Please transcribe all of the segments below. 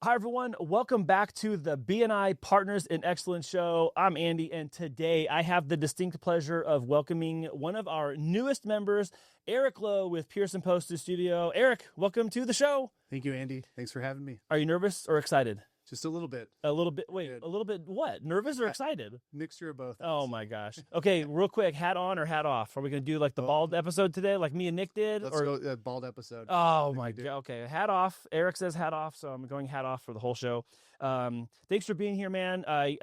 Hi, everyone. Welcome back to the BNI Partners in Excellence show. I'm Andy, and today I have the distinct pleasure of welcoming one of our newest members, Eric Lowe with Pearson Post Studio. Eric, welcome to the show. Thank you, Andy. Thanks for having me. Are you nervous or excited? Just a little bit. A little bit. Wait, Good. a little bit what? Nervous or excited? Mixture of both. Oh my gosh. Okay, real quick, hat on or hat off? Are we going to do like the bald episode today, like me and Nick did? Let's go bald episode. Oh my God. Okay, hat off. Eric says hat off, so I'm going hat off for the whole show. Thanks for being here, man. I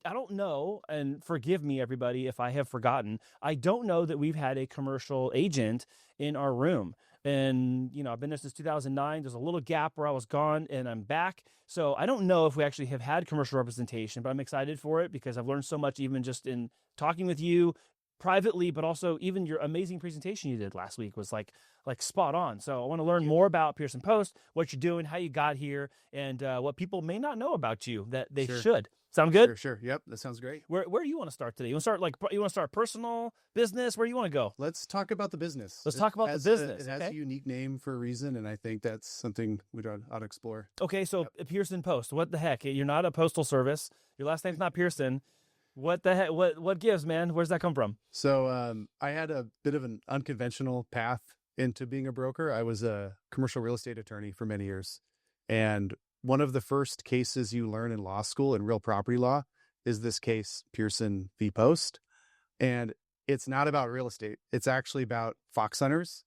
don't know, and forgive me, everybody, if I have forgotten. I don't know that we've had a commercial agent in our room. And, I've been there since 2009. There's a little gap where I was gone and I'm back. So I don't know if we actually have had commercial representation, but I'm excited for it because I've learned so much, even just in talking with you privately, but also even your amazing presentation you did last week was like spot on. So I want to learn more about Pearson Post, what you're doing, how you got here, and what people may not know about you that they should. Sound good? Sure. Yep, that sounds great. Where do you want to start today? You want to start personal, business? Where do you want to go? Let's talk about the business. Let's talk about the business. It has a unique name for a reason, and I think that's something we ought to explore. Okay, so Pearson Post. What the heck? You're not a postal service. Your last name's not Pearson. What the heck? What gives, man? Where's that come from? So I had a bit of an unconventional path into being a broker. I was a commercial real estate attorney for many years, and one of the first cases you learn in law school in real property law is this case, Pearson v. Post. And it's not about real estate. It's actually about fox hunters.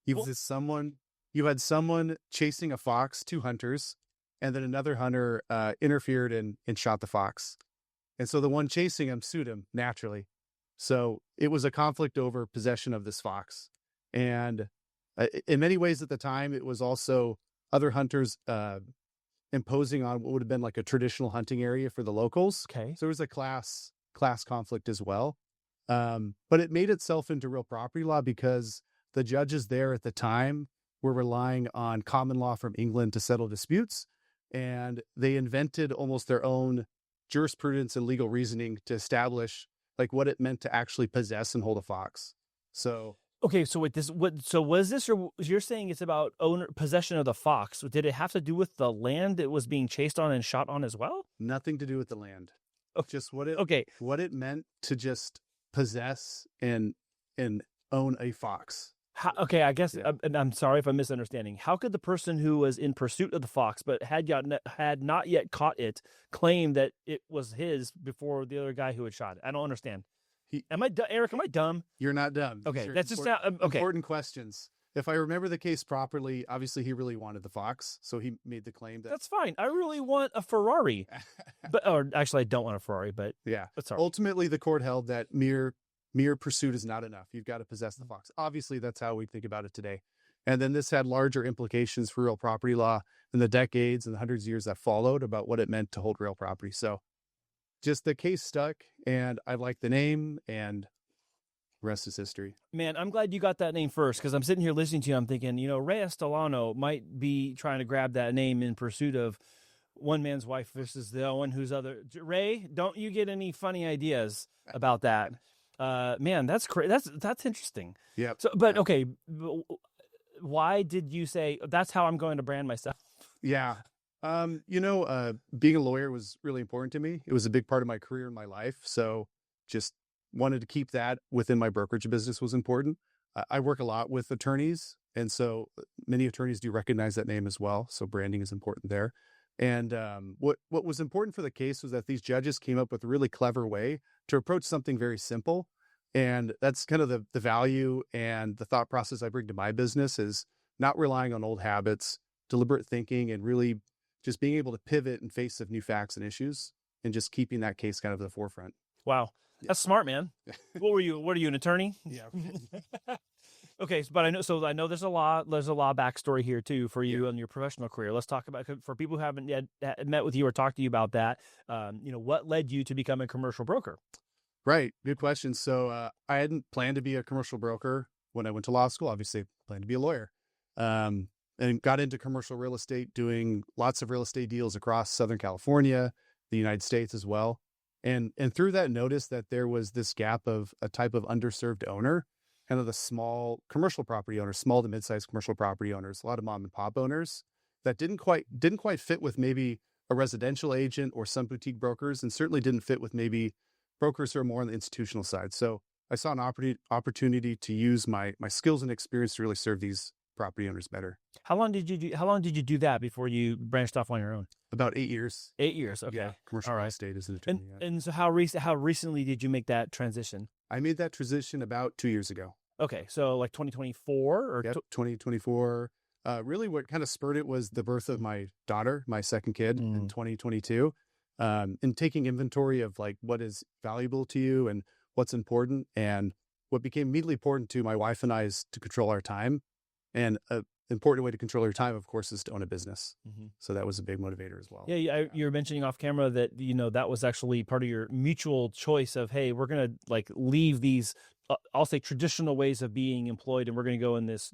You had someone chasing a fox, two hunters, and then another hunter interfered and shot the fox. And so the one chasing him sued him naturally. So it was a conflict over possession of this fox. And in many ways at the time, it was also other hunters imposing on what would have been like a traditional hunting area for the locals. Okay. So there was a class conflict as well. But it made itself into real property law because the judges there at the time were relying on common law from England to settle disputes. And they invented almost their own jurisprudence and legal reasoning to establish like what it meant to actually possess and hold a fox. So okay, so you're saying it's about possession of the fox? Did it have to do with the land it was being chased on and shot on as well? Nothing to do with the land. Okay. Just what it meant to just possess and own a fox. I guess, and I'm sorry if I'm misunderstanding. How could the person who was in pursuit of the fox but had not yet caught it claim that it was his before the other guy who had shot it? I don't understand. Eric, am I dumb? You're not dumb. Okay, that's just important questions. If I remember the case properly, obviously he really wanted the fox, so he made the claim that that's fine. I really want a Ferrari, or actually, I don't want a Ferrari. But yeah, that's all right. Ultimately, the court held that mere pursuit is not enough. You've got to possess the fox. Obviously, that's how we think about it today. And then this had larger implications for real property law in the decades and the hundreds of years that followed about what it meant to hold real property. So just the case stuck, and I like the name, and the rest is history. Man, I'm glad you got that name first, because I'm sitting here listening to you. I'm thinking, Ray Estolano might be trying to grab that name in pursuit of one man's wife versus the one who's other. Ray, don't you get any funny ideas about that? Man, that's that's interesting. Yeah. So, but okay, why did you say that's how I'm going to brand myself? Yeah. Being a lawyer was really important to me. It was a big part of my career and my life. So just wanted to keep that within my brokerage business was important. I work a lot with attorneys, and so many attorneys do recognize that name as well. So branding is important there. And what was important for the case was that these judges came up with a really clever way to approach something very simple. And that's kind of the value and the thought process I bring to my business is not relying on old habits, deliberate thinking, and really just being able to pivot in face of new facts and issues, and just keeping that case kind of at the forefront. Wow. That's smart, man. What are you, an attorney? Yeah. Okay, but I know there's a law backstory here too for you and your professional career. Let's talk about, for people who haven't yet met with you or talked to you about that. What led you to become a commercial broker? Right. Good question. So I hadn't planned to be a commercial broker when I went to law school. Obviously, I planned to be a lawyer. And got into commercial real estate, doing lots of real estate deals across Southern California, the United States as well. And through that, noticed that there was this gap of a type of underserved owner, kind of the small commercial property owners, small to mid-sized commercial property owners, a lot of mom and pop owners. that didn't quite fit with maybe a residential agent or some boutique brokers, and certainly didn't fit with maybe brokers who are more on the institutional side. So I saw an opportunity to use my skills and experience to really serve these property owners better. How long did you do that before you branched off on your own? About 8 years. 8 years. Okay. Yeah, commercial All real right. estate as an attorney. And so how recently did you make that transition? I made that transition about 2 years ago. Okay. So like 2024 or 2024. Really what kind of spurred it was the birth of my daughter, my second kid in 2022. And taking inventory of like what is valuable to you and what's important. And what became immediately important to my wife and I is to control our time. And an important way to control your time, of course, is to own a business. So that was a big motivator as well. Yeah, you were mentioning off camera that, that was actually part of your mutual choice of, hey, we're going to like leave these, I'll say traditional ways of being employed, and we're going to go in this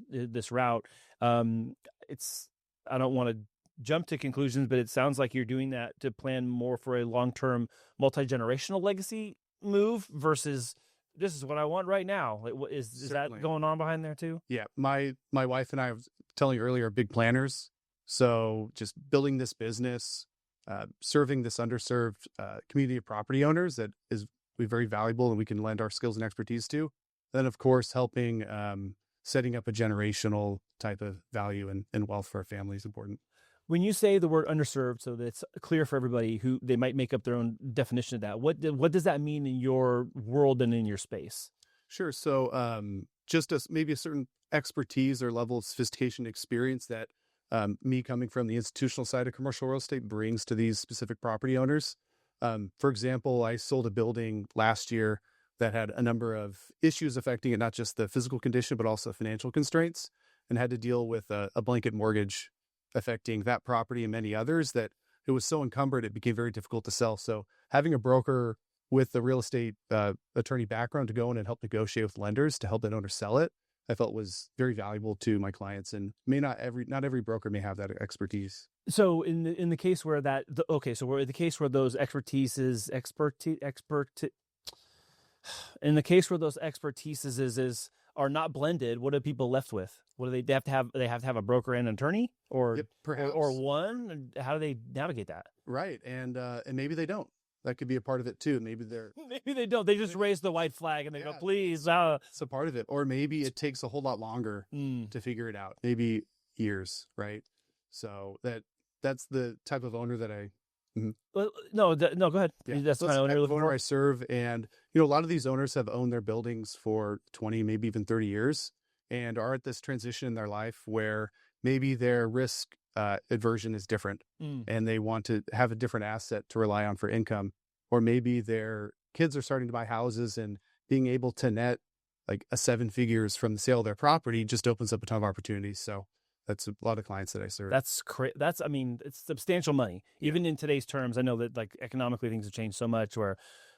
route. I don't want to jump to conclusions, but it sounds like you're doing that to plan more for a long-term multi-generational legacy move versus this is what I want right now. Is that going on behind there too? Yeah. My wife and I, was telling you earlier, are big planners. So just building this business, serving this underserved community of property owners that is very valuable and we can lend our skills and expertise to. Then, of course, helping setting up a generational type of value and wealth for our family is important. When you say the word underserved, so that it's clear for everybody who they might make up their own definition of that, what does that mean in your world and in your space? Sure. So just maybe a certain expertise or level of sophistication experience that me coming from the institutional side of commercial real estate brings to these specific property owners. For example, I sold a building last year that had a number of issues affecting it, not just the physical condition, but also financial constraints, and had to deal with a blanket mortgage affecting that property and many others that it was so encumbered, it became very difficult to sell. So having a broker with the real estate attorney background to go in and help negotiate with lenders to help that owner sell it, I felt was very valuable to my clients, and not every broker may have that expertise. So in the case where in the case where those expertises are not blended, what are people left with? What do they have to have? They have to have a broker and an attorney, or perhaps, or one. How do they navigate that? Right, and maybe they don't. That could be a part of it too. Maybe they don't. They just raise the white flag and they go, please. It's a part of it, or maybe it takes a whole lot longer to figure it out. Maybe years, right? So that's the type of owner that I. Well, no, go ahead. Yeah. That's the kind of owner I serve, and a lot of these owners have owned their buildings for 20, maybe even 30 years, and are at this transition in their life where maybe their risk aversion is different, and they want to have a different asset to rely on for income, or maybe their kids are starting to buy houses, and being able to net like a 7 figures from the sale of their property just opens up a ton of opportunities. So that's a lot of clients that I serve. I mean, it's substantial money. Even in today's terms, I know that like economically things have changed so much where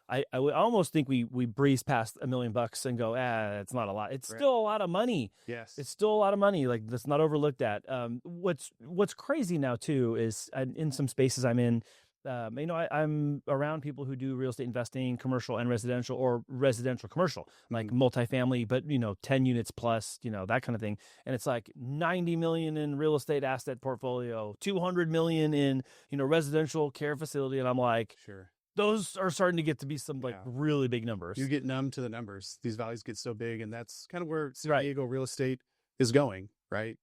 I almost think we breeze past $1 million and go, it's not a lot. It's still a lot of money. Yes. It's still a lot of money. Like that's not overlooked at. What's crazy now too is in some spaces I'm in, I'm around people who do real estate investing, commercial and residential, or residential commercial, like multifamily, but 10 units plus, that kind of thing. And it's like 90 million in real estate asset portfolio, 200 million in, residential care facility. And I'm like, sure. Those are starting to get to be some really big numbers. You get numb to the numbers. These values get so big, and that's kind of where San Diego real estate is going, right?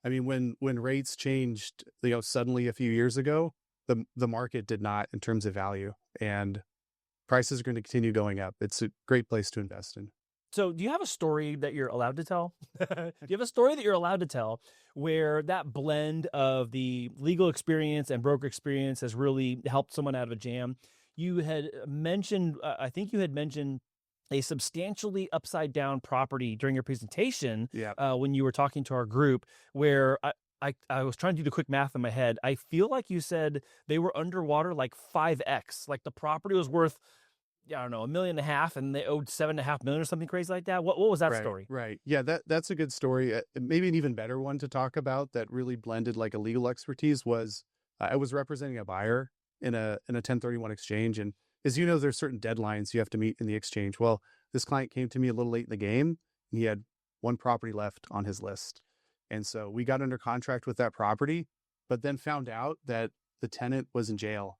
I mean, when rates changed, suddenly a few years ago, the market did not in terms of value, and prices are going to continue going up. It's a great place to invest in. So do you have a story that you're allowed to tell? Do you have a story that you're allowed to tell where that blend of the legal experience and broker experience has really helped someone out of a jam? You had mentioned, I think you had mentioned a substantially upside down property during your presentation when you were talking to our group, where I was trying to do the quick math in my head. I feel like you said they were underwater like 5x, like the property was worth, I don't know, $1.5 million and they owed $7.5 million or something crazy like that. What was that story? Right. Yeah, that's a good story. Maybe an even better one to talk about that really blended like a legal expertise was I was representing a buyer in a 1031 exchange. And as you know, there's certain deadlines you have to meet in the exchange. Well, this client came to me a little late in the game, and he had one property left on his list. And so we got under contract with that property, but then found out that the tenant was in jail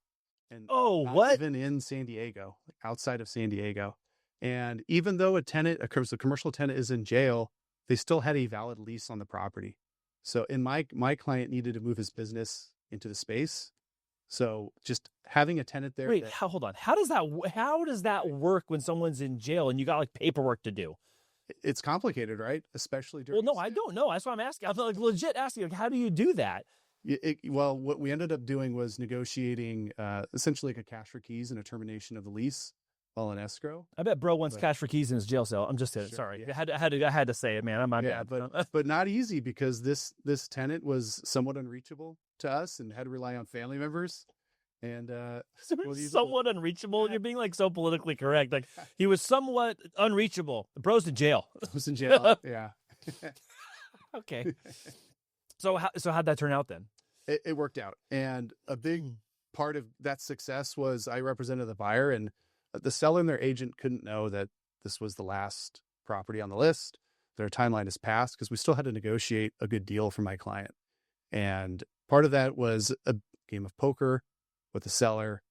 and Oh, not what? even in San Diego, like outside of San Diego. And even though a commercial tenant is in jail, they still had a valid lease on the property. So my client needed to move his business into the space. So just having a tenant there. Wait, hold on. How does that work when someone's in jail and you got like paperwork to do? It's complicated, right? Especially during. Well, no, I don't know. That's why I'm asking. I'm like legit asking, like, how do you do that? Well, what we ended up doing was negotiating essentially like a cash for keys and a termination of the lease while in escrow. I bet bro wants cash for keys in his jail cell. I'm just kidding. Sure, Sorry. yeah. I had to say it, man. I'm my bad. But not easy because this tenant was somewhat unreachable to us and had to rely on family members. And somewhat unreachable. You're being like so politically correct. Like he was somewhat unreachable. The bro's in jail. Was in jail. Yeah. Okay. So how'd that turn out then? It worked out. And a big part of that success was I represented the buyer, and the seller and their agent couldn't know that this was the last property on the list. Their timeline has passed because we still had to negotiate a good deal for my client. And part of that was a game of poker with the seller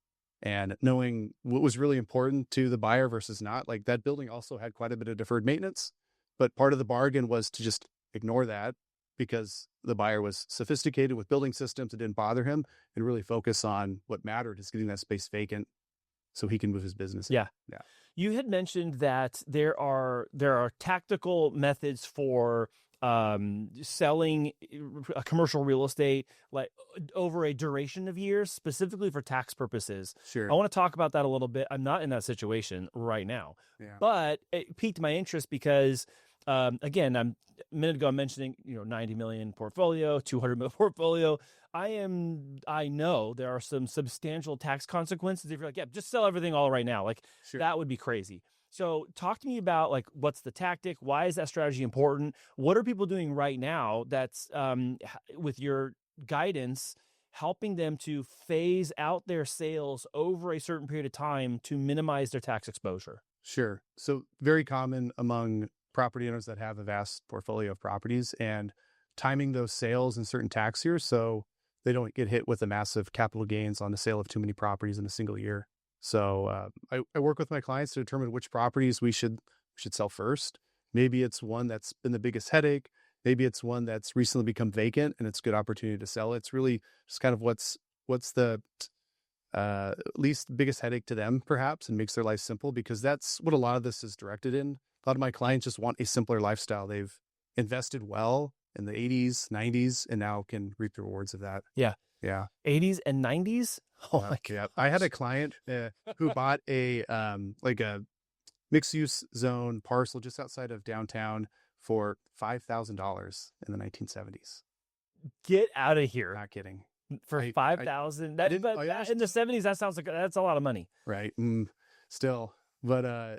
and knowing what was really important to the buyer versus not. Like that building also had quite a bit of deferred maintenance, but part of the bargain was to just ignore that because the buyer was sophisticated with building systems. It didn't bother him and really focus on what mattered is getting that space vacant so he can move his business. Yeah. Yeah. You had mentioned that there are tactical methods for selling a commercial real estate like over a duration of years, specifically for tax purposes. Sure. I want to talk about that a little bit. I'm not in that situation right now, but it piqued my interest because, again, a minute ago I'm mentioning, 90 million portfolio, 200 million portfolio. I know there are some substantial tax consequences if you're like, yeah, just sell everything all right now. Like that would be crazy. So talk to me about like, what's the tactic? Why is that strategy important? What are people doing right now that's with your guidance, helping them to phase out their sales over a certain period of time to minimize their tax exposure? Sure. So very common among property owners that have a vast portfolio of properties and timing those sales in certain tax years so they don't get hit with the massive capital gains on the sale of too many properties in a single year. So I work with my clients to determine which properties we should sell first. Maybe it's one that's been the biggest headache. Maybe it's one that's recently become vacant and it's a good opportunity to sell. It's really just kind of what's the least biggest headache to them, perhaps, and makes their life simple, because that's what a lot of this is directed in. A lot of my clients just want a simpler lifestyle. They've invested well in the 80s, 90s, and now can reap the rewards of that. Yeah. Yeah. 80s and 90s. Oh my God. Yeah. I had a client who bought a mixed use zone parcel just outside of downtown for $5,000 in the 1970s. Get out of here. Not kidding. For 5,000. But in the 70s, that sounds like that's a lot of money. Right. Still. But I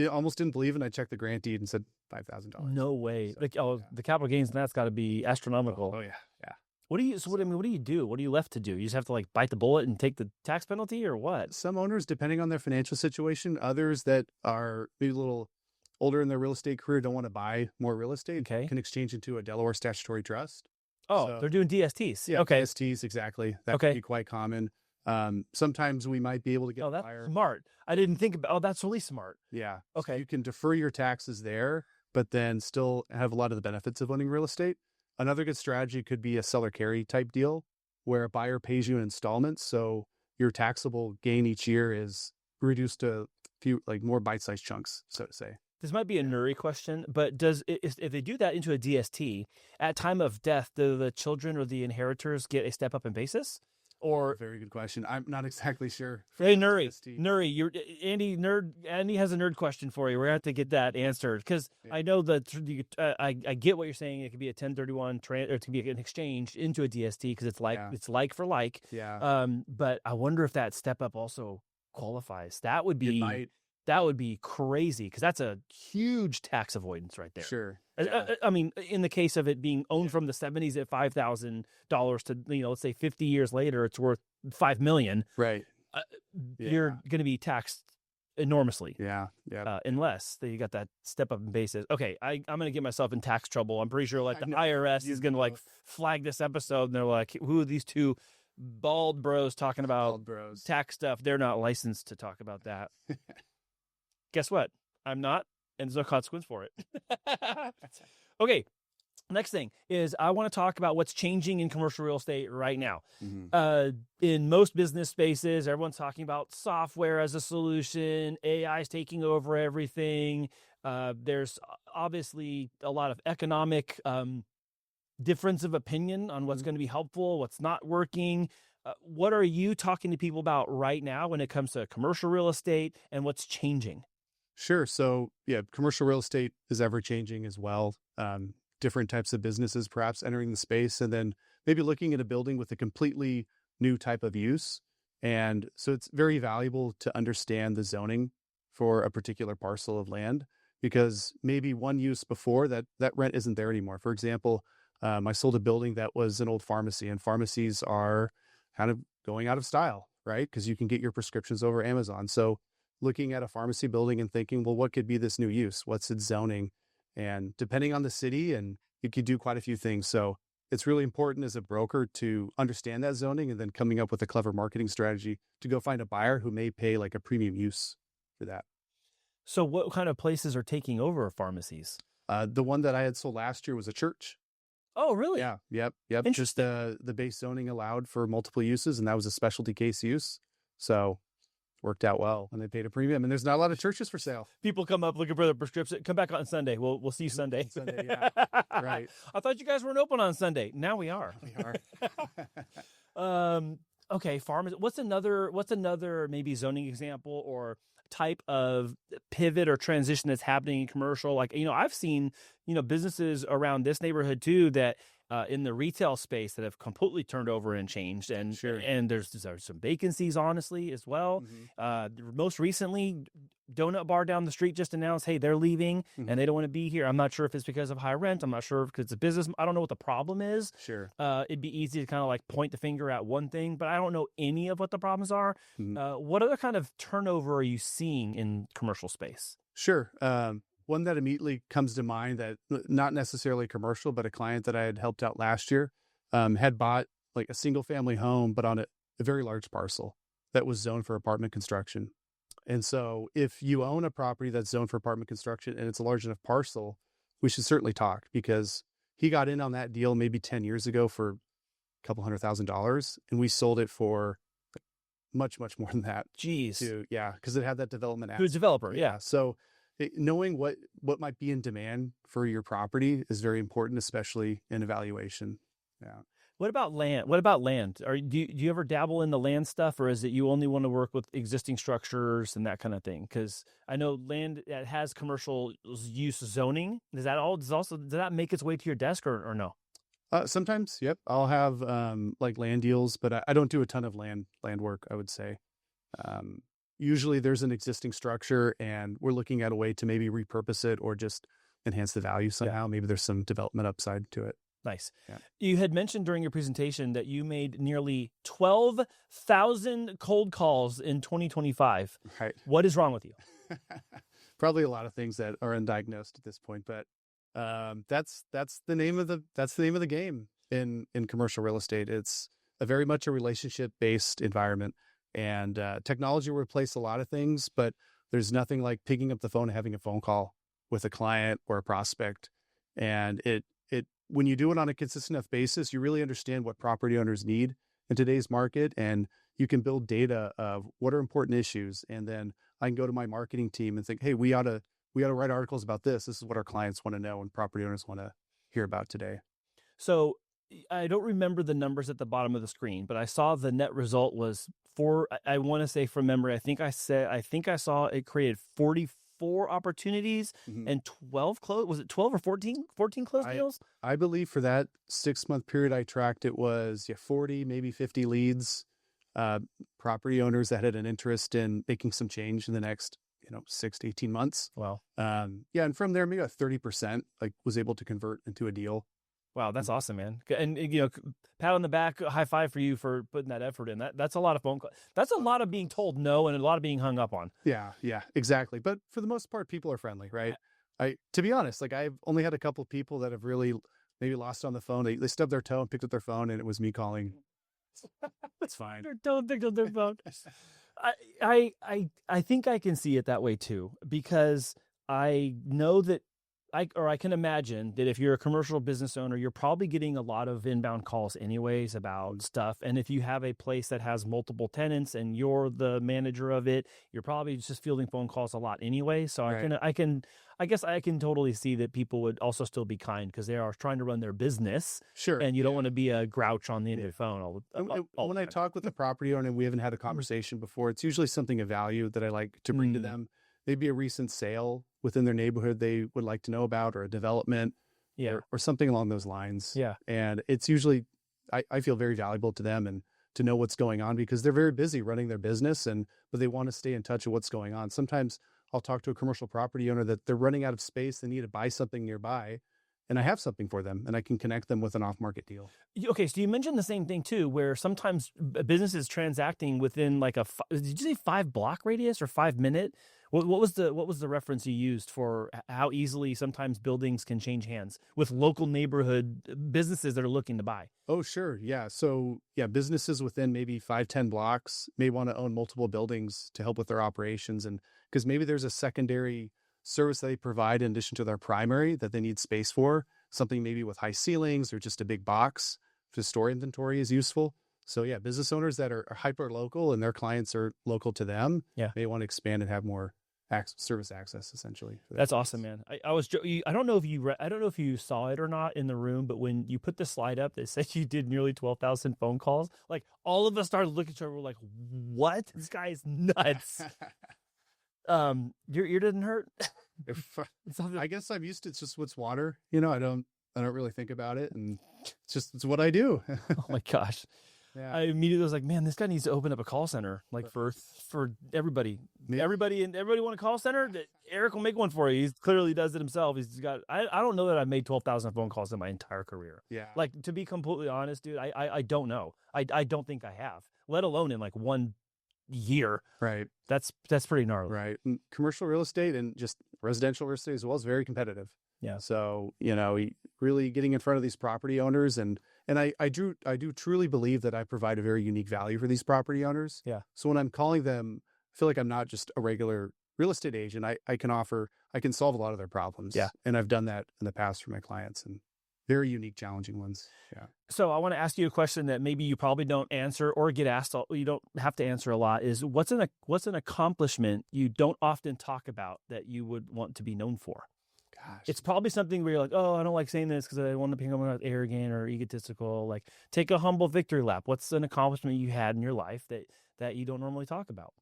almost didn't believe it. And I checked the grant deed and said $5,000. No way. So, the capital gains, that's got to be astronomical. Oh yeah. Yeah. What do you do? What are you left to do? You just have to like bite the bullet and take the tax penalty, or what? Some owners, depending on their financial situation, others that are maybe a little older in their real estate career, don't want to buy more real estate, can exchange into a Delaware statutory trust. Oh, they're doing DSTs. Yeah. Okay. DSTs. Exactly. That can be quite common. Sometimes we might be able to get that's smart. I didn't think about, that's really smart. Yeah. Okay. So you can defer your taxes there, but then still have a lot of the benefits of owning real estate. Another good strategy could be a seller carry type deal where a buyer pays you in installments. So your taxable gain each year is reduced to a few, like more bite-sized chunks, so to say. This might be a nerdy question, but if they do that into a DST at time of death, do the children or the inheritors get a step up in basis? Or very good question. I'm not exactly sure. Hey, Nuri, Andy has a nerd question for you. We're gonna have to get that answered because I know that I get what you're saying. It could be a 1031 or it could be an exchange into a DST because it's like for like. Yeah. But I wonder if that step up also qualifies. That would be crazy because that's a huge tax avoidance right there. Sure. Yeah. I mean, in the case of it being owned from the 70s at $5,000 to, let's say 50 years later, it's worth $5 million. Right. You're going to be taxed enormously. Yeah. Unless you got that step up in basis. Okay, I'm going to get myself in tax trouble. I'm pretty sure like the I know. IRS is going to like flag this episode, and they're like, who are these two bald bros talking about tax stuff? They're not licensed to talk about that. Guess what? I'm not, and there's no consequence for it. Okay. Next thing is I want to talk about what's changing in commercial real estate right now. In most business spaces, everyone's talking about software as a solution. AI is taking over everything. There's obviously a lot of economic difference of opinion on what's going to be helpful, what's not working. What are you talking to people about right now when it comes to commercial real estate and what's changing? Sure. So yeah, commercial real estate is ever changing as well. Different types of businesses perhaps entering the space, and then maybe looking at a building with a completely new type of use. And so it's very valuable to understand the zoning for a particular parcel of land, because maybe one use before that rent isn't there anymore. For example, I sold a building that was an old pharmacy, and pharmacies are kind of going out of style, right? Because you can get your prescriptions over Amazon. So looking at a pharmacy building and thinking, well, what could be this new use? What's its zoning? And depending on the city, and you could do quite a few things. So it's really important as a broker to understand that zoning, and then coming up with a clever marketing strategy to go find a buyer who may pay like a premium use for that. So what kind of places are taking over pharmacies? The one that I had sold last year was a church. Oh, really? Yeah. Yep. Just the base zoning allowed for multiple uses, and that was a specialty case use. So worked out well, and they paid a premium, and there's not a lot of churches for sale. People come up looking for their prescription. Come back on Sunday. We'll see you Sunday. Yeah. Right. I thought you guys weren't open on Sunday. Now we are. Okay. Pharmacy. What's another maybe zoning example or type of pivot or transition that's happening in commercial? Like, I've seen, businesses around this neighborhood too, that in the retail space that have completely turned over and changed. And Sure. And there's some vacancies, honestly, as well. Most recently, donut bar down the street just announced, hey, they're leaving and they don't want to be here. I'm not sure if it's because of high rent. I'm not sure if it's a business. I don't know what the problem is. Sure. It'd be easy to kind of like point the finger at one thing, but I don't know any of what the problems are. What other kind of turnover are you seeing in commercial space? Sure. One that immediately comes to mind, that not necessarily commercial, but a client that I had helped out last year had bought like a single family home, but on a very large parcel that was zoned for apartment construction. And so if you own a property that's zoned for apartment construction and it's a large enough parcel, we should certainly talk, because he got in on that deal maybe 10 years ago for a couple $100,000, and we sold it for much, much more than that. Jeez. Because it had that development aspect. Who's a developer? Yeah. So knowing what might be in demand for your property is very important, especially in evaluation. Yeah. What about land? Do you ever dabble in the land stuff, or is it you only want to work with existing structures and that kind of thing? Because I know land that has commercial use zoning. Does that make its way to your desk or no? Sometimes, yep. I'll have like land deals, but I don't do a ton of land work, I would say. Usually there's an existing structure and we're looking at a way to maybe repurpose it or just enhance the value somehow. Yeah. Maybe there's some development upside to it. Nice. Yeah. You had mentioned during your presentation that you made nearly 12,000 cold calls in 2025. Right. What is wrong with you? Probably a lot of things that are undiagnosed at this point, but that's the name of the game in commercial real estate. It's very much a relationship-based environment. And technology will replace a lot of things, but there's nothing like picking up the phone and having a phone call with a client or a prospect. And when you do it on a consistent enough basis, you really understand what property owners need in today's market, and you can build data of what are important issues. And then I can go to my marketing team and think, hey, we ought to write articles about this. This is what our clients want to know and property owners want to hear about today. So I don't remember the numbers at the bottom of the screen, but I saw the net result was I want to say from memory, I think I saw it created 44 opportunities and 12 closed. Was it 12 or 14 closed deals? I believe for that 6-month period I tracked, it was 40, maybe 50 leads, property owners that had an interest in making some change in the next 6 to 18 months. Wow. And from there, maybe about 30% was able to convert into a deal Wow, that's awesome, man. And pat on the back, high five for you for putting that effort in. That's a lot of phone calls. That's a lot of being told no and a lot of being hung up on. Yeah, exactly. But for the most part, people are friendly, right? To be honest, like I've only had a couple of people that have really maybe lost on the phone. They stubbed their toe and picked up their phone, and it was me calling. That's fine. Their toe picked up their phone. I think I can see it that way too, because I know that I can imagine that if you're a commercial business owner, you're probably getting a lot of inbound calls anyways about stuff. And if you have a place that has multiple tenants and you're the manager of it, you're probably just fielding phone calls a lot anyway. So I guess I can totally see that people would also still be kind because they are trying to run their business. Sure. And you don't want to be a grouch on the end of the phone. When I talk with the property owner and we haven't had a conversation before, it's usually something of value that I like to bring to them. Maybe a recent sale within their neighborhood they would like to know about, or a development, or something along those lines. Yeah. And it's usually, I feel very valuable to them and to know what's going on because they're very busy running their business but they want to stay in touch with what's going on. Sometimes I'll talk to a commercial property owner that they're running out of space. They need to buy something nearby. And I have something for them, and I can connect them with an off-market deal. Okay, so you mentioned the same thing too, where sometimes businesses transacting within like did you say 5 block radius or 5 minute? What was the reference you used for how easily sometimes buildings can change hands with local neighborhood businesses that are looking to buy? Oh, sure, yeah. So businesses within maybe 5-10 blocks may want to own multiple buildings to help with their operations, and because maybe there's a secondary service they provide in addition to their primary that they need space for, something maybe with high ceilings or just a big box to store inventory is useful. So business owners that are hyper local and their clients are local to them may want to expand and have more service access essentially. That's awesome, man. I don't know if you saw it or not in the room, but when you put the slide up that said you did nearly 12,000 phone calls, like all of us started looking at each other. We're like, what? This guy is nuts. Your ear didn't hurt? I guess I'm used to it's just what's water. I don't really think about it, and it's what I do. Oh my gosh. Yeah. I immediately was like, man, this guy needs to open up a call center, like for everybody. Yeah. Everybody want a call center? Eric will make one for you. He clearly does it himself. He's got. I don't know that I've made 12,000 phone calls in my entire career. Yeah. Like, to be completely honest, dude, I don't know. I don't think I have, let alone in like 1 year. Right. That's pretty gnarly. Right. And commercial real estate and just residential real estate as well is very competitive. Yeah. So, really getting in front of these property owners and I do truly believe that I provide a very unique value for these property owners. Yeah. So when I'm calling them, I feel like I'm not just a regular real estate agent. I can solve a lot of their problems. Yeah. And I've done that in the past for my clients, and very unique, challenging ones. Yeah. So I want to ask you a question that maybe you probably don't answer or get asked. You don't have to answer a lot. Is what's an accomplishment you don't often talk about that you would want to be known for? Gosh. It's probably something where you're like, oh, I don't like saying this because I want to become arrogant or egotistical. Like, take a humble victory lap. What's an accomplishment you had in your life that you don't normally talk about?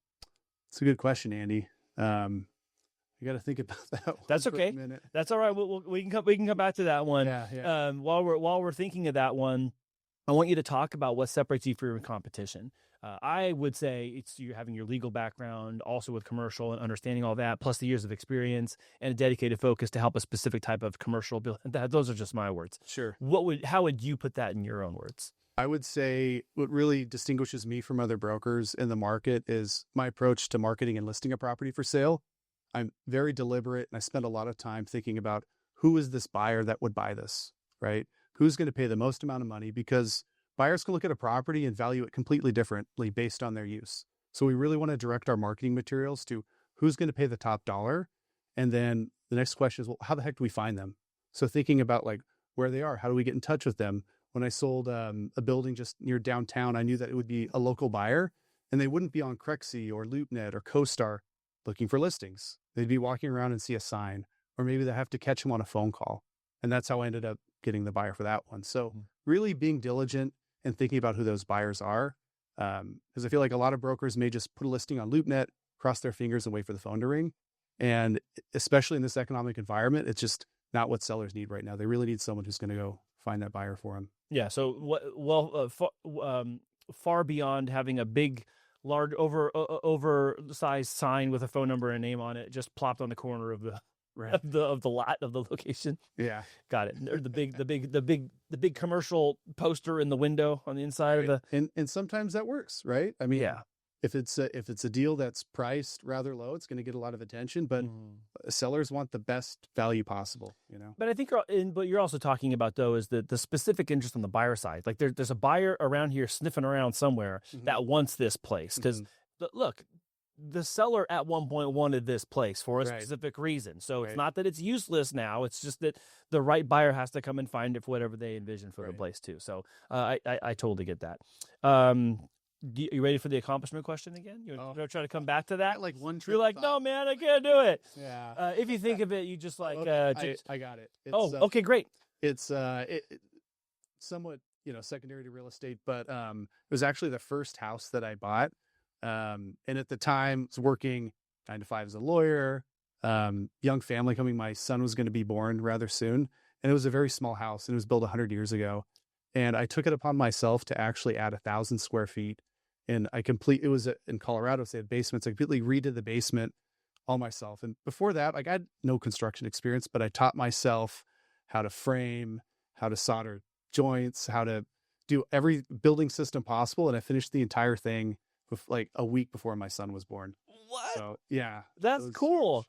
It's a good question, Andy. You got to think about that. That's okay. That's all right. We can come back to that one. Yeah. While we're thinking of that one, I want you to talk about what separates you from your competition. I would say it's you having your legal background, also with commercial and understanding all that, plus the years of experience and a dedicated focus to help a specific type of commercial bill. Those are just my words. Sure. How would you put that in your own words? I would say what really distinguishes me from other brokers in the market is my approach to marketing and listing a property for sale. I'm very deliberate, and I spend a lot of time thinking about who is this buyer that would buy this, right? Who's going to pay the most amount of money, because buyers can look at a property and value it completely differently based on their use. So we really want to direct our marketing materials to who's going to pay the top dollar. And then the next question is, well, how the heck do we find them? So thinking about like where they are, how do we get in touch with them? When I sold a building just near downtown, I knew that it would be a local buyer, and they wouldn't be on Crexi or LoopNet or CoStar looking for listings. They'd be walking around and see a sign, or maybe they have to catch them on a phone call. And that's how I ended up getting the buyer for that one. So really being diligent and thinking about who those buyers are. Because I feel like a lot of brokers may just put a listing on LoopNet, cross their fingers and wait for the phone to ring. And especially in this economic environment, it's just not what sellers need right now. They really need someone who's going to go find that buyer for them. Yeah. So far beyond having a big, large, oversized sign with a phone number and name on it just plopped on the corner of the Right. of the lot of the location. Yeah. Got it. Or the big commercial poster in the window on the inside of the. And sometimes that works, right? I mean, Yeah. if it's a deal that's priced rather low, it's going to get a lot of attention, but sellers want the best value possible, you know? But I think, what you're also talking about though is the specific interest on the buyer side. Like there's a buyer around here sniffing around somewhere that wants this place because look, the seller at one point wanted this place for a specific reason. So it's not that it's useless now. It's just that the right buyer has to come and find it for whatever they envision for the place too. So I totally get that. You ready for the accomplishment question again? You want to try to come back to that? Like one trip. You're like, no, man, I can't do it. Yeah. If you think of it, you just like. I got it. It's, okay, great. It's somewhat secondary to real estate, but it was actually the first house that I bought. And at the time, I was working 9 to 5 as a lawyer. Young family coming. My son was going to be born rather soon, and it was a very small house, and it was built 100 years ago. And I took it upon myself to actually add 1,000 square feet. And it was in Colorado, so they had basements. I completely redid the basement all myself. And before that, like I had no construction experience, but I taught myself how to frame, how to solder joints, how to do every building system possible. And I finished the entire thing with like a week before my son was born. What? So yeah. That's cool.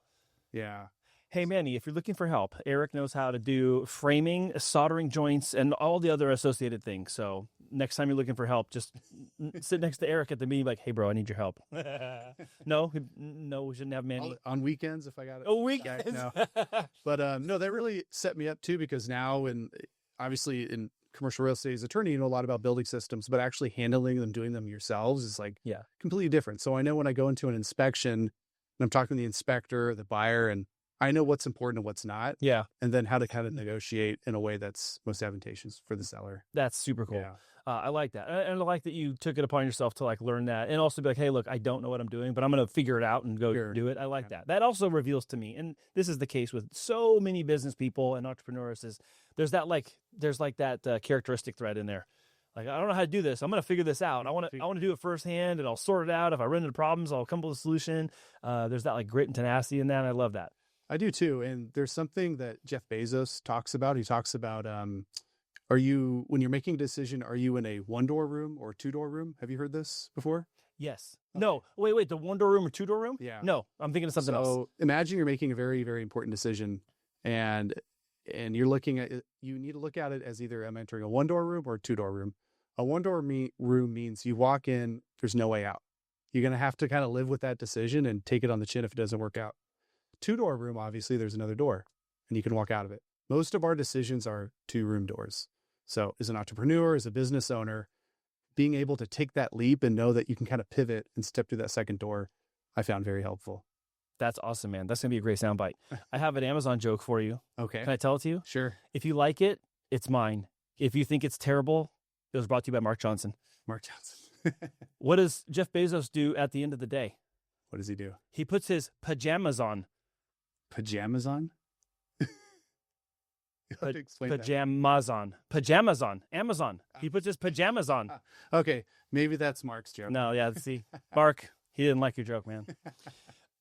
Yeah. Hey, Manny, if you're looking for help, Eric knows how to do framing, soldering joints, and all the other associated things. So next time you're looking for help, just sit next to Eric at the meeting like, hey, bro, I need your help. No, we shouldn't have Manny. On weekends if I got it. Oh, weekends. No. But no, that really set me up too, because now obviously in commercial real estate as an attorney, you know a lot about building systems, but actually handling them, doing them yourselves is like completely different. So I know when I go into an inspection and I'm talking to the inspector, the buyer, and I know what's important and what's not. Yeah. And then how to kind of negotiate in a way that's most advantageous for the seller. That's super cool. Yeah. I like that. And I like that you took it upon yourself to like learn that and also be like, hey, look, I don't know what I'm doing, but I'm going to figure it out and go do it. I like that. That also reveals to me, and this is the case with so many business people and entrepreneurs, is there's that characteristic thread in there. Like, I don't know how to do this. I'm going to figure this out. I want to do it firsthand, and I'll sort it out. If I run into problems, I'll come up with a solution. There's that like grit and tenacity in that. And I love that. I do too. And there's something that Jeff Bezos talks about. He talks about, when you're making a decision, are you in a 1-door room or 2-door room? Have you heard this before? Yes. Okay. No. Wait. The 1-door room or 2-door room? Yeah. No, I'm thinking of something else. So imagine you're making a very, very important decision, and you're looking at it. You need to look at it as either I'm entering a 1-door room or a 2-door room. A 1-door room means you walk in, there's no way out. You're going to have to kind of live with that decision and take it on the chin if it doesn't work out. 2-door room, obviously, there's another door and you can walk out of it. Most of our decisions are 2-room doors. So as an entrepreneur, as a business owner, being able to take that leap and know that you can kind of pivot and step through that second door, I found very helpful. That's awesome, man. That's going to be a great soundbite. I have an Amazon joke for you. Okay. Can I tell it to you? Sure. If you like it, it's mine. If you think it's terrible, it was brought to you by Mark Johnson. Mark Johnson. What does Jeff Bezos do at the end of the day? What does he do? He puts his pajamas on. Pajamas on? Pajamas on. Pajamas on. Amazon. He puts his pajamas on. Okay. Maybe that's Mark's joke. No, yeah. See, Mark, he didn't like your joke, man.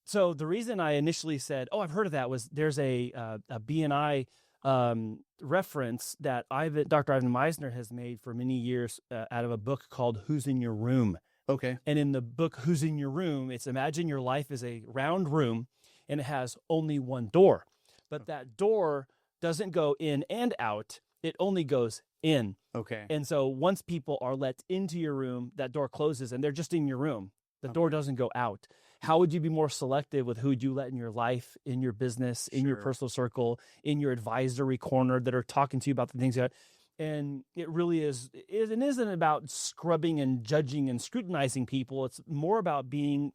So the reason I initially said, I've heard of that, was there's a BNI reference that Dr. Ivan Meisner has made for many years out of a book called Who's in Your Room? Okay. And in the book Who's in Your Room, it's imagine your life is a round room and it has only one door. But that door doesn't go in and out. It only goes in. Okay. And so once people are let into your room, that door closes and they're just in your room. The door doesn't go out. How would you be more selective with who you let in your life, in your business, in your personal circle, in your advisory corner that are talking to you about the things that, and it really isn't about scrubbing and judging and scrutinizing people. It's more about being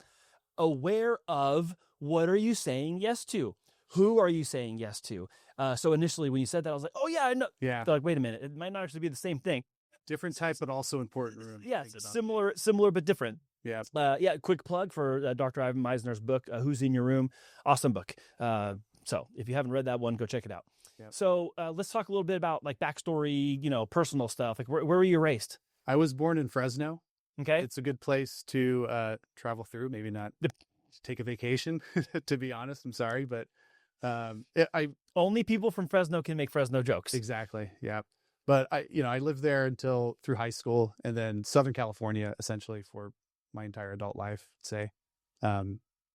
aware of what are you saying yes to? Who are you saying yes to? So initially when you said that, I was like, oh yeah, I know. Yeah. Like, wait a minute. It might not actually be the same thing. Different type, but also important room. Yeah. Similar, but different. Yeah. Quick plug for Dr. Ivan Meisner's book, Who's in Your Room? Awesome book. So if you haven't read that one, go check it out. Yep. So let's talk a little bit about like backstory, personal stuff. Like where were you raised? I was born in Fresno. Okay. It's a good place to travel through. Maybe not take a vacation, to be honest. I'm sorry. But I Only people from Fresno can make Fresno jokes. exactly. Yeah. But I lived there until through high school, and then Southern California essentially for my entire adult life, I'd say.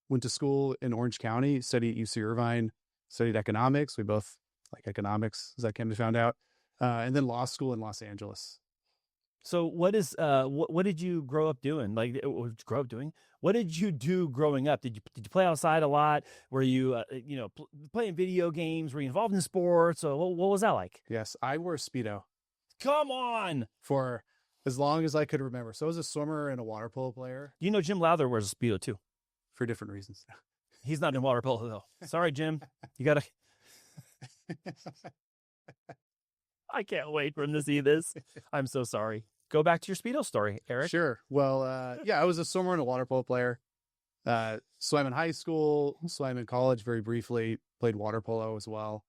Went to school in Orange County, studied at UC Irvine, studied economics. We both like economics, as I came to find out. And then law school in Los Angeles. So what did you grow up doing? What did you do growing up? Did you play outside a lot? Were you playing video games? Were you involved in sports? Or what was that like? Yes, I wore a Speedo Come on. for as long as I could remember. So I was a swimmer and a water polo player You know Jim Lowther wears a Speedo too. for different reasons. He's not in water polo though. Sorry, Jim. You gotta I can't wait for him to see this. I'm so sorry. Go back to your Speedo story, Eric. Sure. Well, I was a swimmer and a water polo player. Swam in high school, swam in college very briefly, played water polo as well.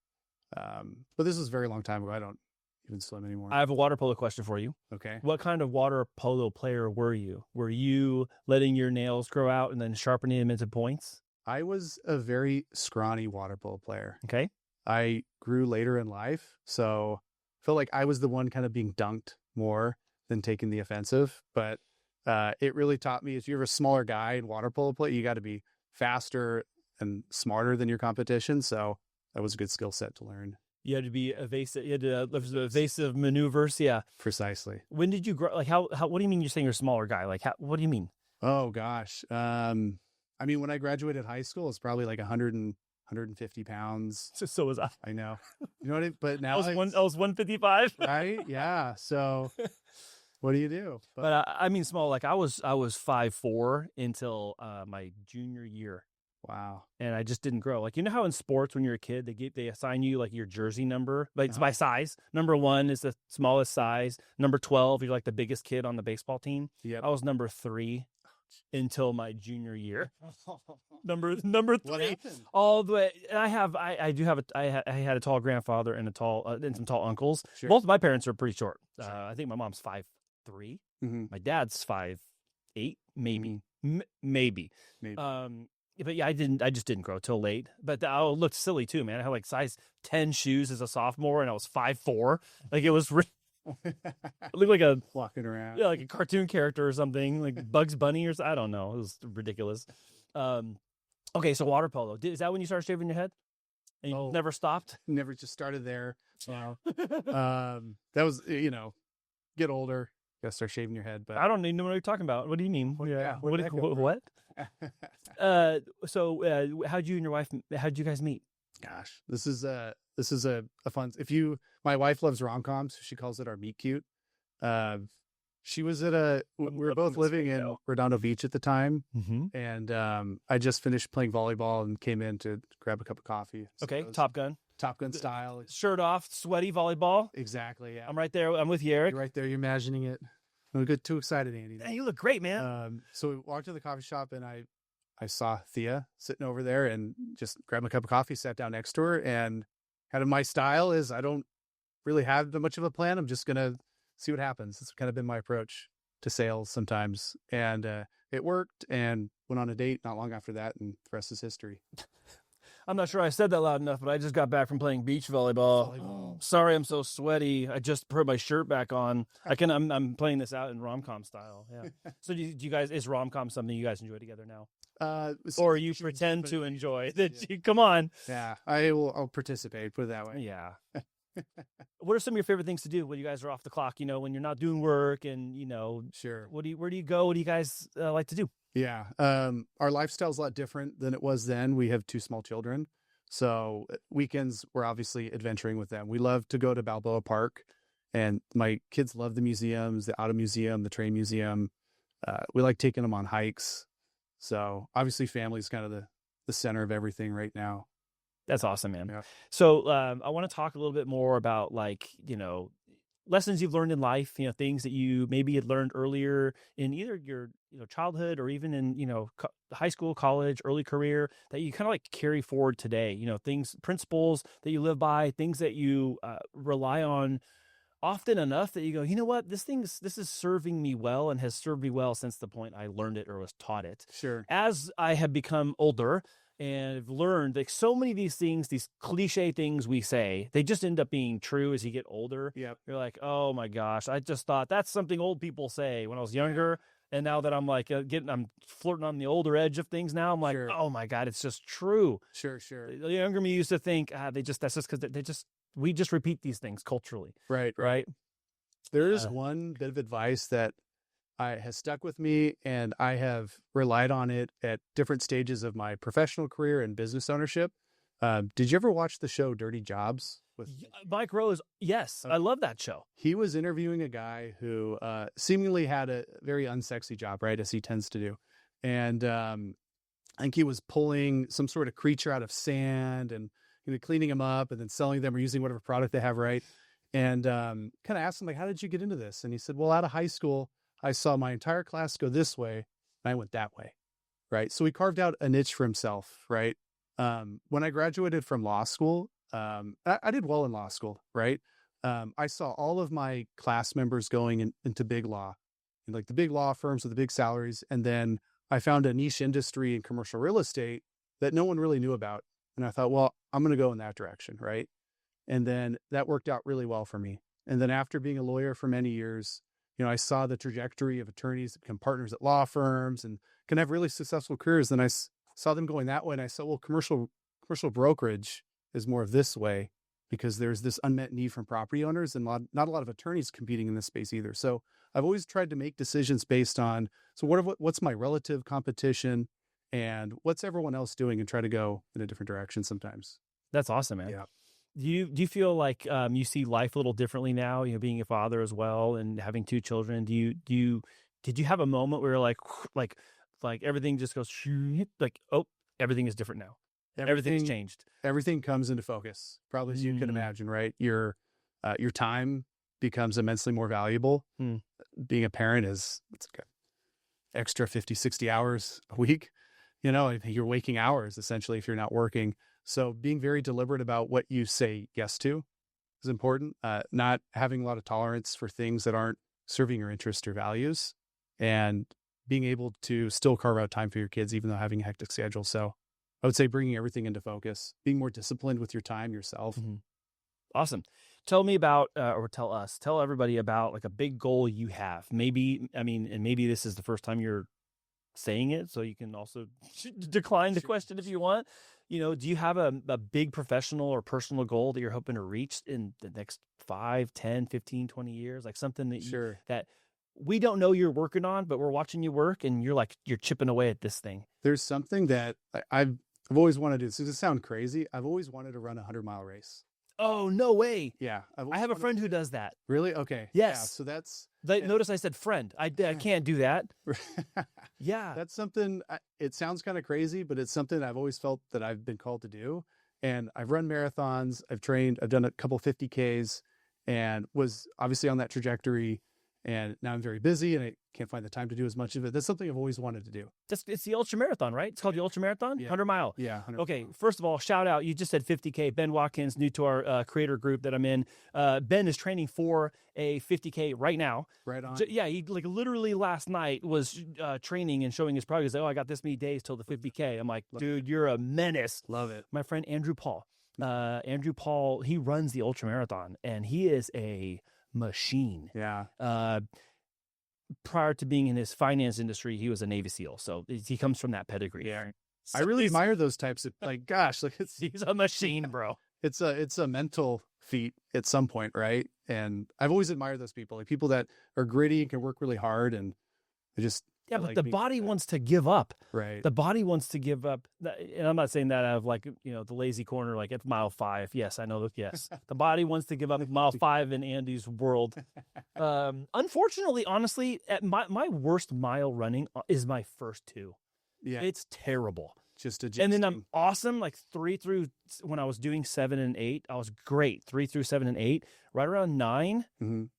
But this was a very long time ago. I don't even swim anymore. I have a water polo question for you. Okay. What kind of water polo player were you? Were you letting your nails grow out and then sharpening them into points? I was a very scrawny water polo player. Okay. I grew later in life, so I felt like I was the one kind of being dunked more than taking the offensive. But it really taught me, if you're a smaller guy in water polo play, you got to be faster and smarter than your competition. So that was a good skill set to learn. You had to be evasive. You had to evasive maneuvers. Yeah. Precisely. When did you grow? Like how? What do you mean? You're saying you're a smaller guy? Like what do you mean? Oh gosh. I mean, when I graduated high school, it's probably like 150 pounds. So was I. I know. You know what I mean? But now I was 155. right? Yeah. So what do you do? But I mean small. Like I was 5'4" until my junior year. Wow. And I just didn't grow. Like, you know how in sports when you're a kid they assign you like your jersey number, like it's by size. Number 1 is the smallest size. Number 12, you're like the biggest kid on the baseball team. Yep. I was number 3 until my junior year. Number 3. What happened? All the way. And I had a tall grandfather and some tall uncles. Sure. Both of my parents are pretty short. Sure. I think my mom's 5'3". Mm-hmm. My dad's 5'8", maybe. Mm-hmm. Maybe. But yeah, I just didn't grow till late. But I looked silly too, man. I had like size 10 shoes as a sophomore, and I was 5'4". Like it was, I looked like a walking around, like a cartoon character or something, like Bugs Bunny or I don't know. It was ridiculous. Okay, so water polo. Is that when you started shaving your head? And you never stopped? Never, just started there. Wow. That was get older, gotta start shaving your head. But I don't even know what you're talking about. What do you mean? Yeah. What? So how'd you guys meet? Gosh, this is a fun. My wife loves rom-coms, so she calls it our meet cute. She was we were both living in Redondo Beach at the time, and I just finished playing volleyball and came in to grab a cup of coffee. Okay, Top Gun style, shirt off, sweaty volleyball. Exactly. Yeah, I'm right there. I'm with you, Eric. You're right there. You're imagining it. Don't get too excited, Andy. Hey, you look great, man. So we walked to the coffee shop, and I saw Thea sitting over there, and just grabbed a cup of coffee, sat down next to her, and kind of my style is I don't really have much of a plan. I'm just gonna see what happens. It's kind of been my approach to sales sometimes, and it worked. And went on a date not long after that, and the rest is history. I'm not sure I said that loud enough, but I just got back from playing beach volleyball. Sorry, I'm so sweaty. I just put my shirt back on. I'm playing this out in rom-com style. Yeah. So do you guys, is rom-com something you guys enjoy together now? Or you pretend to enjoy that? Yeah. Come on. Yeah, I'll participate. Put it that way. Yeah. What are some of your favorite things to do when you guys are off the clock? When you're not doing work, and sure. Where do you go? What do you guys like to do? Yeah. Our lifestyle's a lot different than it was then. We have 2 small children, so weekends we're obviously adventuring with them. We love to go to Balboa Park, and my kids love the museums, the auto museum, the train museum. We like taking them on hikes. So obviously family's kind of the center of everything right now. That's awesome, man. Yeah. So I want to talk a little bit more about lessons you've learned in life, things that you maybe had learned earlier in either your childhood or even in high school, college, early career, that you kind of like carry forward today. Principles that you live by, things that you rely on often enough that you go, you know what, this is serving me well and has served me well since the point I learned it or was taught it. Sure. As I have become older, And I've learned like so many of these things, these cliche things we say, they just end up being true as you get older. Yep. You're like, oh my gosh, I just thought that's something old people say when I was younger. And now that I'm like I'm flirting on the older edge of things now, I'm like, Sure. oh my God, it's just true. Sure. The younger me used to think, that's just because we just repeat these things culturally. Right. There is one bit of advice that has stuck with me, and I have relied on it at different stages of my professional career and business ownership. Did you ever watch the show Dirty Jobs? With Mike Rose? Yes, I love that show. He was interviewing a guy who seemingly had a very unsexy job, right, as he tends to do. And I think he was pulling some sort of creature out of sand and cleaning them up and then selling them or using whatever product they have, right? And kind of asked him, like, how did you get into this? And he said, well, out of high school, I saw my entire class go this way, and I went that way, right? So he carved out a niche for himself, right? When I graduated from law school, I did well in law school, right? I saw all of my class members going into big law, like the big law firms with the big salaries. And then I found a niche industry in commercial real estate that no one really knew about. And I thought, well, I'm going to go in that direction, right? And then that worked out really well for me. And then after being a lawyer for many years, I saw the trajectory of attorneys that become partners at law firms and can have really successful careers. Then I saw them going that way. And I said, well, commercial brokerage is more of this way because there's this unmet need from property owners and not a lot of attorneys competing in this space either. So I've always tried to make decisions based on, so what's my relative competition and what's everyone else doing, and try to go in a different direction sometimes. That's awesome, man. Yeah. Do you feel like you see life a little differently now, being a father as well and having two children? Did you have a moment where like everything just goes like, oh, everything is different now. Everything's changed. Everything comes into focus, probably as you can imagine, right? Your time becomes immensely more valuable. Being a parent it's like extra 50, 60 hours a week. Your waking hours, essentially, if you're not working. So being very deliberate about what you say yes to is important. Not having a lot of tolerance for things that aren't serving your interests or values, and being able to still carve out time for your kids, even though having a hectic schedule. So I would say bringing everything into focus, being more disciplined with your time yourself. Mm-hmm. Awesome. Tell me about, tell everybody about like a big goal you have. Maybe this is the first time you're saying it, so you can also decline the question if you want. Do you have a big professional or personal goal that you're hoping to reach in the next 5, 10, 15, 20 years? Like something that that we don't know you're working on, but we're watching you work and you're chipping away at this thing. There's something that I've always wanted to do. So does it sound crazy? I've always wanted to run a 100-mile race. Oh, no way. Yeah. I have a friend who does that. Really? Okay. Yes. Yeah, so notice I said friend. I can't do that. Yeah. That's something, it sounds kind of crazy, but it's something I've always felt that I've been called to do. And I've run marathons. I've done a couple 50Ks and was obviously on that trajectory. And now I'm very busy and I can't find the time to do as much of it. That's something I've always wanted to do. It's the ultra marathon, right? It's called the ultra marathon, 100 mile. Yeah. 100 okay. First of all, shout out. You just said 50K. Ben Watkins, new to our creator group that I'm in. Ben is training for a 50K right now. Right on. He literally last night was training and showing his progress. I got this many days till the 50K. I'm like, dude, you're a menace. Love it. My friend Andrew Paul, he runs the ultra marathon and he is a machine. Yeah. Prior to being in his finance industry, he was a Navy SEAL, so he comes from that pedigree. Yeah, so I really admire those types of he's a machine, bro. It's a mental feat at some point, right? And I've always admired those people, like people that are gritty and can work really hard, and they just but the body wants to give up. Right. The body wants to give up. And I'm not saying that out of the lazy corner, like at mile 5. Yes, I know that. Yes. The body wants to give up mile 5 in Andy's world. Unfortunately, honestly, at my worst mile running is my first 2. Yeah. It's terrible. And then I'm awesome. Like 3 through, when I was doing 7 and 8, I was great. 3 through 7 and 8, right around 9,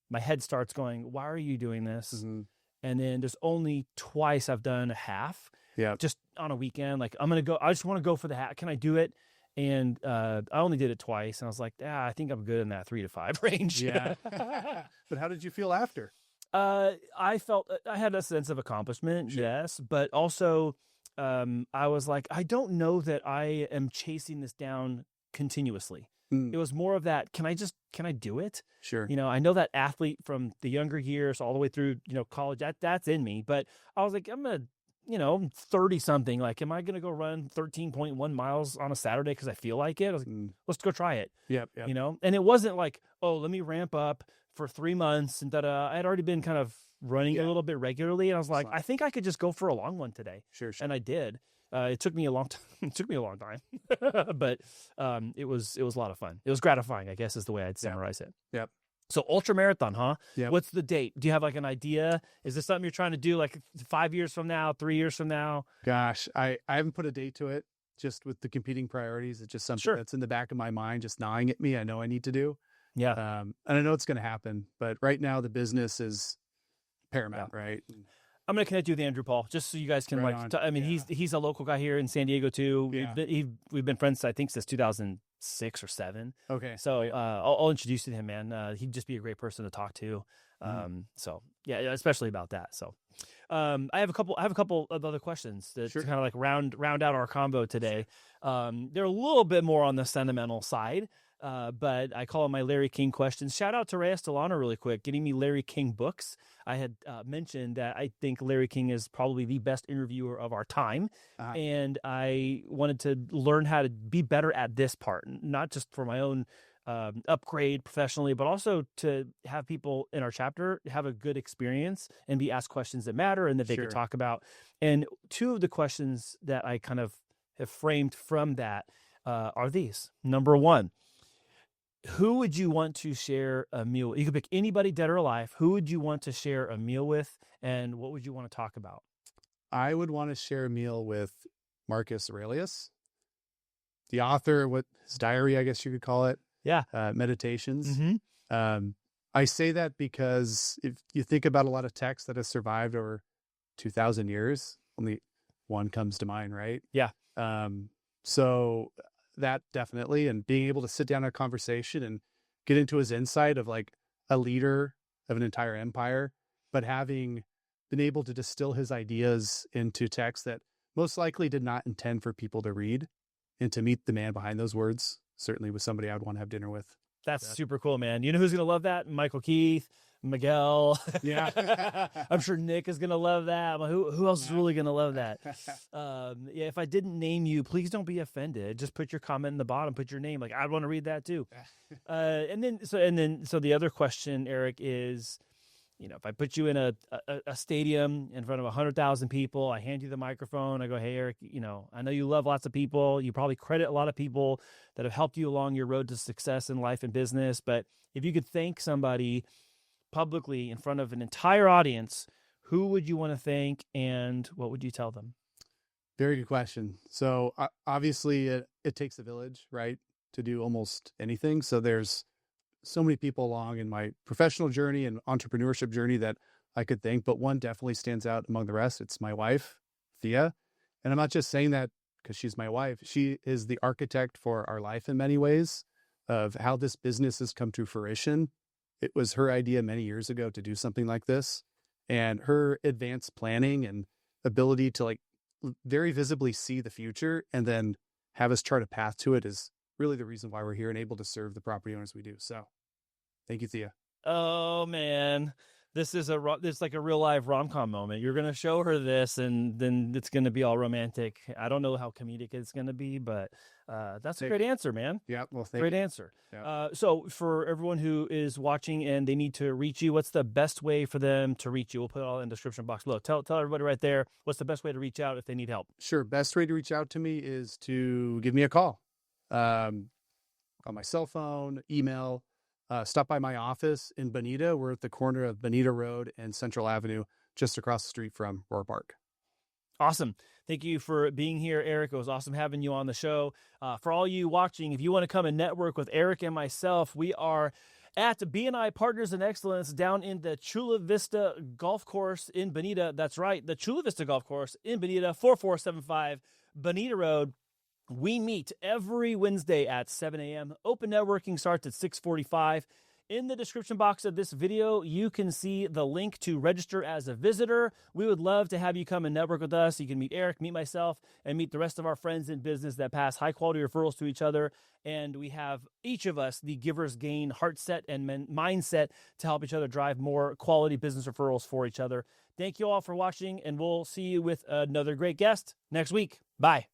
my head starts going, why are you doing this? Mm-hmm. And then there's only twice I've done a half. Yeah. Just on a weekend. Like I just want to go for the half. Can I do it? And I only did it twice. And I was like, I think I'm good in that 3 to 5 range. Yeah. But how did you feel after? I felt I had a sense of accomplishment. Sure. Yes. But also I was like, I don't know that I am chasing this down continuously. It was more of that, can I do it? Sure. I know that athlete from the younger years all the way through, college, that's in me. But I was like, I'm going to, 30 something. Like, am I going to go run 13.1 miles on a Saturday because I feel like it? I was like, let's go try it. Yep. And it wasn't like, oh, let me ramp up for 3 months. And I had already been kind of running a little bit regularly. And I was like, I think I could just go for a long one today. Sure. And I did. It took me a long time. It took me a long time, but it was a lot of fun. It was gratifying, I guess, is the way I'd summarize it. Yep. So ultra marathon, huh? Yep. What's the date? Do you have like an idea? Is this something you're trying to do like 5 years from now, 3 years from now? Gosh, I haven't put a date to it. Just with the competing priorities, it's just something that's in the back of my mind, just gnawing at me. I know I need to do. Yeah. And I know it's going to happen, but right now the business is paramount, right? I'm going to connect you with Andrew Paul, just so you guys can he's a local guy here in San Diego too. Yeah. We've been friends, I think, since 2006 or 7. Okay. So I'll introduce you to him, man. He'd just be a great person to talk to. So yeah, especially about that. So I have a couple of other questions that kind of like round out our combo today. They're a little bit more on the sentimental side. But I call them my Larry King questions. Shout out to Reyes Delano really quick, getting me Larry King books. I had mentioned that I think Larry King is probably the best interviewer of our time. And I wanted to learn how to be better at this part, not just for my own upgrade professionally, but also to have people in our chapter have a good experience and be asked questions that matter and that they could talk about. And 2 of the questions that I kind of have framed from that are these. Number 1. Who would you want to share a meal with? You could pick anybody, dead or alive. Who would you want to share a meal with, and what would you want to talk about? I would want to share a meal with Marcus Aurelius, the author, his diary, I guess you could call it. Yeah. Meditations. I say that because if you think about a lot of texts that have survived over 2,000 years, only one comes to mind, right? Yeah. So that definitely, and being able to sit down in a conversation and get into his insight of like a leader of an entire empire, but having been able to distill his ideas into text that most likely did not intend for people to read, and to meet the man behind those words certainly was somebody I would want to have dinner with. That's super cool, man. You know who's going to love that? Michael Keith, Miguel. Yeah. I'm sure Nick is going to love that. Who else is really going to love that? If I didn't name you, please don't be offended. Just put your comment in the bottom, put your name. Like, I'd want to read that too. So the other question, Eric, is, if I put you in a stadium in front of 100,000 people, I hand you the microphone, I go, hey, Eric, I know you love lots of people. You probably credit a lot of people that have helped you along your road to success in life and business. But if you could thank somebody publicly in front of an entire audience, who would you want to thank, and what would you tell them? Very good question. So obviously it takes a village, right, to do almost anything. So there's so many people along in my professional journey and entrepreneurship journey that I could thank, but one definitely stands out among the rest. It's my wife, Thea. And I'm not just saying that because she's my wife. She is the architect for our life in many ways of how this business has come to fruition. It was her idea many years ago to do something like this, and her advanced planning and ability to like very visibly see the future and then have us chart a path to it is really the reason why we're here and able to serve the property owners we do. So thank you, Thea. Oh man, this is like a real live rom-com moment. You're going to show her this, and then it's going to be all romantic. I don't know how comedic it's going to be, but that's a great answer, man. Yeah. Well, great answer. Yeah. So for everyone who is watching and they need to reach you, what's the best way for them to reach you? We'll put it all in the description box below. Tell everybody right there, what's the best way to reach out if they need help? Sure. Best way to reach out to me is to give me a call on my cell phone, email. Stop by my office in Bonita. We're at the corner of Bonita Road and Central Avenue, just across the street from Roar Park. Awesome. Thank you for being here, Eric. It was awesome having you on the show. For all you watching, if you want to come and network with Eric and myself, we are at BNI Partners in Excellence down in the Chula Vista Golf Course in Bonita. That's right, the Chula Vista Golf Course in Bonita, 4475 Bonita Road. We meet every Wednesday at 7 a.m. Open networking starts at 6:45. In the description box of this video, you can see the link to register as a visitor. We would love to have you come and network with us. You can meet Eric, meet myself, and meet the rest of our friends in business that pass high-quality referrals to each other. And we have, each of us, the Giver's Gain heart set and mindset to help each other drive more quality business referrals for each other. Thank you all for watching, and we'll see you with another great guest next week. Bye.